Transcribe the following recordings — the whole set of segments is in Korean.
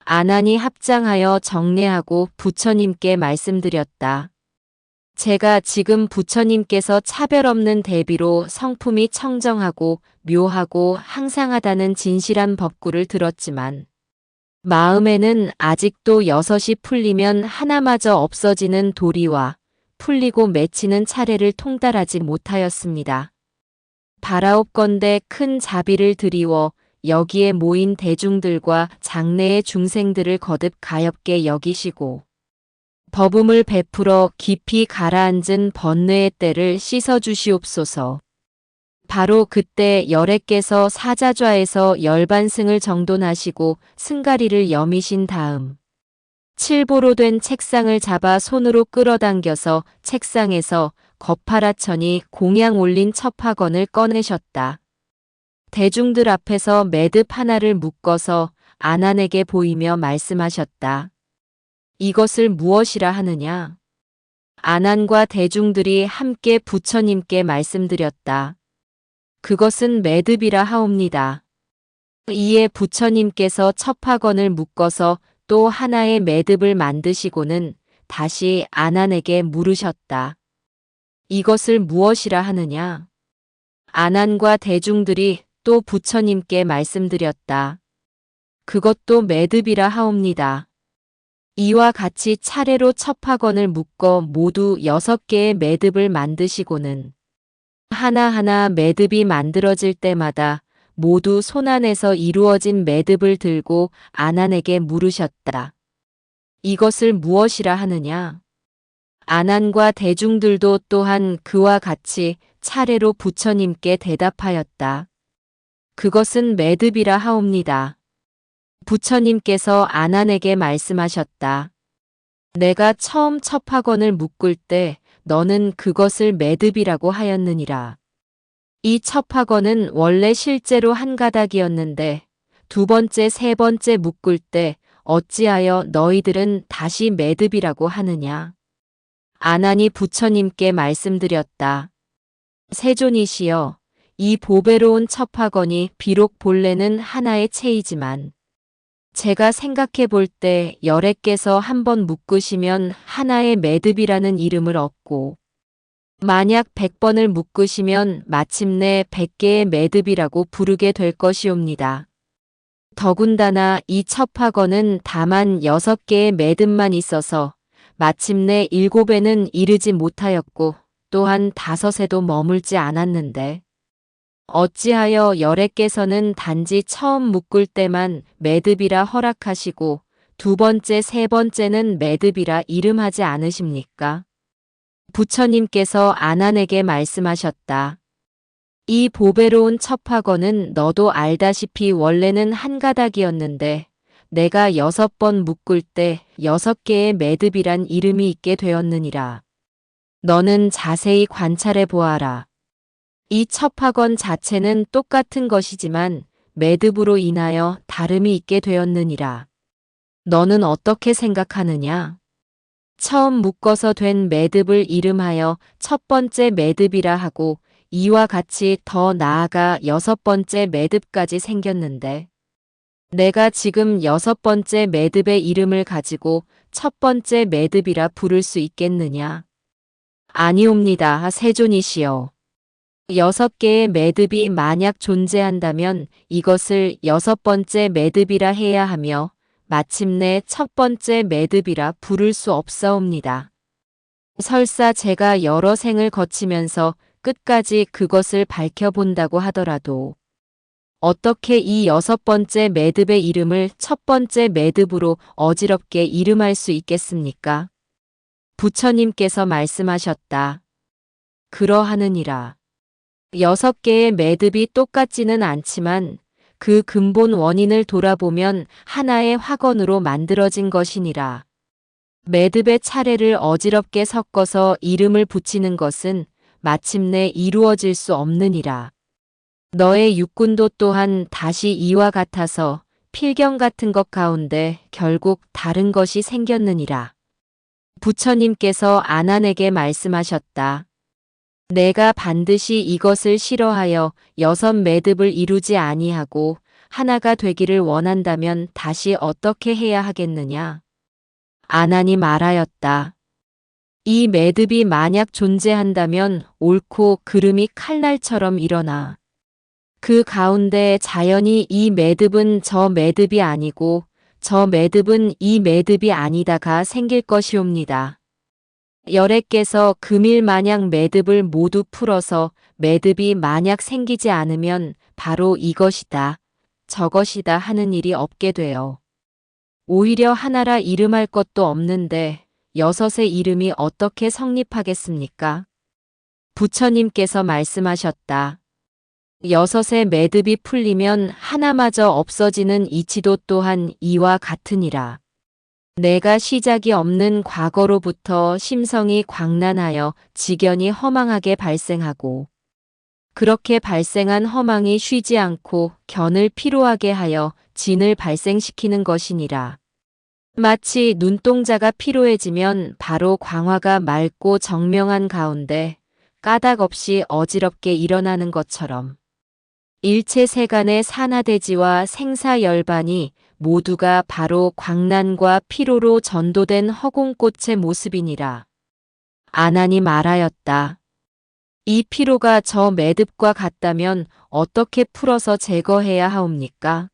아난이 합장하여 정례하고 부처님께 말씀드렸다. 제가 지금 부처님께서 차별 없는 대비로 성품이 청정하고 묘하고 항상하다는 진실한 법구를 들었지만 마음에는 아직도 6이 풀리면 하나마저 없어지는 도리와 풀리고 맺히는 차례를 통달하지 못하였습니다. 바라옵건대 큰 자비를 드리워 여기에 모인 대중들과 장래의 중생들을 거듭 가엾게 여기시고 법음을 베풀어 깊이 가라앉은 번뇌의 때를 씻어주시옵소서. 바로 그때 열애께서 사자좌에서 열반승을 정돈하시고 승가리를 여미신 다음 칠보로 된 책상을 잡아 손으로 끌어당겨서 책상에서 거파라천이 공양 올린 첩학원을 꺼내셨다. 대중들 앞에서 매듭 하나를 묶어서 아난에게 보이며 말씀하셨다. 이것을 무엇이라 하느냐? 아난과 대중들이 함께 부처님께 말씀드렸다. 그것은 매듭이라 하옵니다. 이에 부처님께서 첩학원을 묶어서 또 하나의 매듭을 만드시고는 다시 아난에게 물으셨다. 이것을 무엇이라 하느냐? 아난과 대중들이 또 부처님께 말씀드렸다. 그것도 매듭이라 하옵니다. 이와 같이 차례로 첩학원을 묶어 모두 6개의 매듭을 만드시고는 하나하나 매듭이 만들어질 때마다 모두 손안에서 이루어진 매듭을 들고 아난에게 물으셨다. 이것을 무엇이라 하느냐? 아난과 대중들도 또한 그와 같이 차례로 부처님께 대답하였다. 그것은 매듭이라 하옵니다. 부처님께서 아난에게 말씀하셨다. 내가 처음 첩학원을 묶을 때 너는 그것을 매듭이라고 하였느니라. 이 첩학원은 원래 실제로 한 가닥이었는데 두 번째, 세 번째 묶을 때 어찌하여 너희들은 다시 매듭이라고 하느냐? 아난이 부처님께 말씀드렸다. 세존이시여, 이 보배로운 첩학원이 비록 본래는 하나의 체이지만 제가 생각해 볼 때 열애께서 한번 묶으시면 하나의 매듭이라는 이름을 얻고 만약 100번을 묶으시면 마침내 100개의 매듭이라고 부르게 될 것이옵니다. 더군다나 이 첩학원은 다만 6개의 매듭만 있어서 마침내 7에는 이르지 못하였고 또한 5에도 머물지 않았는데 어찌하여 열애께서는 단지 처음 묶을 때만 매듭이라 허락하시고 두 번째, 세 번째는 매듭이라 이름하지 않으십니까? 부처님께서 아난에게 말씀하셨다. 이 보배로운 첩학원은 너도 알다시피 원래는 한 가닥이었는데 내가 6번 묶을 때 6개의 매듭이란 이름이 있게 되었느니라. 너는 자세히 관찰해 보아라. 이 첩학원 자체는 똑같은 것이지만 매듭으로 인하여 다름이 있게 되었느니라. 너는 어떻게 생각하느냐? 처음 묶어서 된 매듭을 이름하여 첫 번째 매듭이라 하고 이와 같이 더 나아가 6번째 매듭까지 생겼는데 내가 지금 6번째 매듭의 이름을 가지고 첫 번째 매듭이라 부를 수 있겠느냐? 아니옵니다, 세존이시여. 6개의 매듭이 만약 존재한다면 이것을 6번째 매듭이라 해야 하며 마침내 첫 번째 매듭이라 부를 수 없사옵니다. 설사 제가 여러 생을 거치면서 끝까지 그것을 밝혀본다고 하더라도 어떻게 이 6번째 매듭의 이름을 첫 번째 매듭으로 어지럽게 이름할 수 있겠습니까? 부처님께서 말씀하셨다. 그러하느니라. 6개의 매듭이 똑같지는 않지만 그 근본 원인을 돌아보면 하나의 화건으로 만들어진 것이니라. 매듭의 차례를 어지럽게 섞어서 이름을 붙이는 것은 마침내 이루어질 수 없느니라. 너의 육군도 또한 다시 이와 같아서 필경 같은 것 가운데 결국 다른 것이 생겼느니라. 부처님께서 아난에게 말씀하셨다. 내가 반드시 이것을 싫어하여 6 매듭을 이루지 아니하고 하나가 되기를 원한다면 다시 어떻게 해야 하겠느냐? 아난이 말하였다. 이 매듭이 만약 존재한다면 옳고 그름이 칼날처럼 일어나. 그 가운데 자연히 이 매듭은 저 매듭이 아니고 저 매듭은 이 매듭이 아니다가 생길 것이옵니다. 열애께서 금일 만약 매듭을 모두 풀어서 매듭이 만약 생기지 않으면 바로 이것이다, 저것이다 하는 일이 없게 돼요. 오히려 하나라 이름할 것도 없는데 여섯의 이름이 어떻게 성립하겠습니까? 부처님께서 말씀하셨다. 여섯의 매듭이 풀리면 하나마저 없어지는 이치도 또한 이와 같으니라. 내가 시작이 없는 과거로부터 심성이 광란하여 지견이 허망하게 발생하고 그렇게 발생한 허망이 쉬지 않고 견을 피로하게 하여 진을 발생시키는 것이니라. 마치 눈동자가 피로해지면 바로 광화가 맑고 정명한 가운데 까닭 없이 어지럽게 일어나는 것처럼 일체 세간의 산하대지와 생사열반이 모두가 바로 광란과 피로로 전도된 허공꽃의 모습이니라. 아난이 말하였다. 이 피로가 저 매듭과 같다면 어떻게 풀어서 제거해야 하옵니까?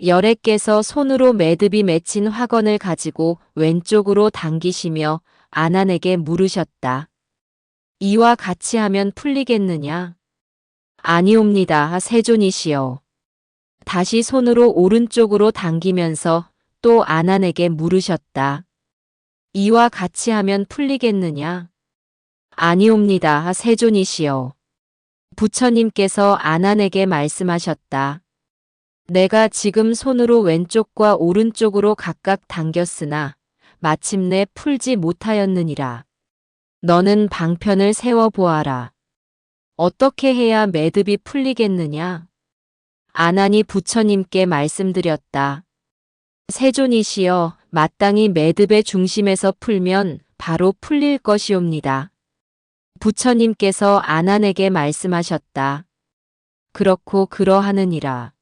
열애께서 손으로 매듭이 맺힌 화건을 가지고 왼쪽으로 당기시며 아난에게 물으셨다. 이와 같이 하면 풀리겠느냐? 아니옵니다, 세존이시여. 다시 손으로 오른쪽으로 당기면서 또 아난에게 물으셨다. 이와 같이 하면 풀리겠느냐? 아니옵니다, 세존이시여. 부처님께서 아난에게 말씀하셨다. 내가 지금 손으로 왼쪽과 오른쪽으로 각각 당겼으나 마침내 풀지 못하였느니라. 너는 방편을 세워보아라. 어떻게 해야 매듭이 풀리겠느냐? 아난이 부처님께 말씀드렸다. 세존이시여, 마땅히 매듭의 중심에서 풀면 바로 풀릴 것이옵니다. 부처님께서 아난에게 말씀하셨다. 그렇고 그러하느니라.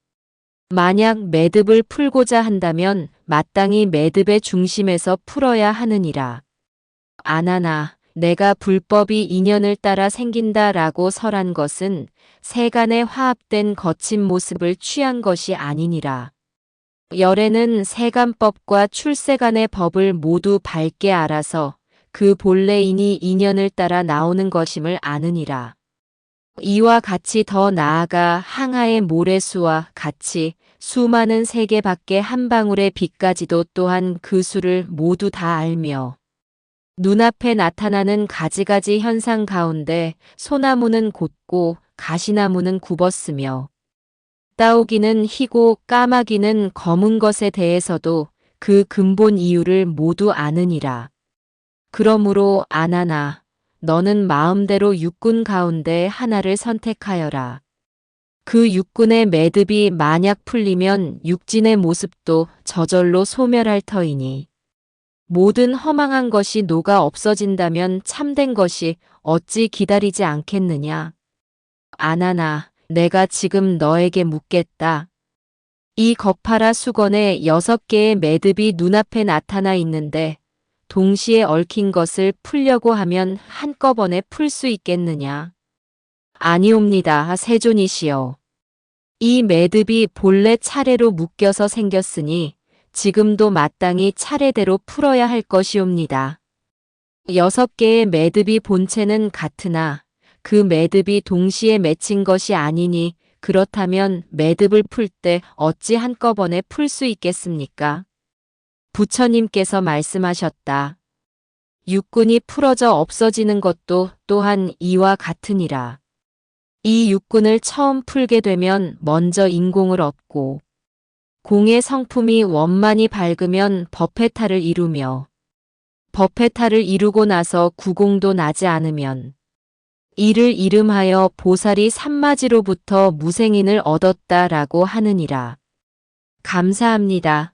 만약 매듭을 풀고자 한다면 마땅히 매듭의 중심에서 풀어야 하느니라. 아난아, 내가 불법이 인연을 따라 생긴다라고 설한 것은 세간의 화합된 거친 모습을 취한 것이 아니니라. 열애는 세간법과 출세간의 법을 모두 밝게 알아서 그 본래인이 인연을 따라 나오는 것임을 아느니라. 이와 같이 더 나아가 항하의 모래수와 같이 수많은 세계 밖의 한 방울의 빛까지도 또한 그 수를 모두 다 알며 눈앞에 나타나는 가지가지 현상 가운데 소나무는 곧고 가시나무는 굽었으며 따오기는 희고 까마귀는 검은 것에 대해서도 그 근본 이유를 모두 아느니라. 그러므로 아난아, 너는 마음대로 육군 가운데 하나를 선택하여라. 그 육군의 매듭이 만약 풀리면 육진의 모습도 저절로 소멸할 터이니 모든 허망한 것이 녹아 없어진다면 참된 것이 어찌 기다리지 않겠느냐. 아난아, 내가 지금 너에게 묻겠다. 이 거파라 수건에 6개의 매듭이 눈앞에 나타나 있는데 동시에 얽힌 것을 풀려고 하면 한꺼번에 풀 수 있겠느냐? 아니옵니다, 세존이시여. 이 매듭이 본래 차례로 묶여서 생겼으니 지금도 마땅히 차례대로 풀어야 할 것이옵니다. 6개의 매듭이 본체는 같으나 그 매듭이 동시에 맺힌 것이 아니니 그렇다면 매듭을 풀 때 어찌 한꺼번에 풀 수 있겠습니까? 부처님께서 말씀하셨다. 육군이 풀어져 없어지는 것도 또한 이와 같으니라. 이 육군을 처음 풀게 되면 먼저 인공을 얻고 공의 성품이 원만히 밝으면 법회타를 이루며 법회타를 이루고 나서 구공도 나지 않으면 이를 이름하여 보살이 산마지로부터 무생인을 얻었다라고 하느니라. 감사합니다.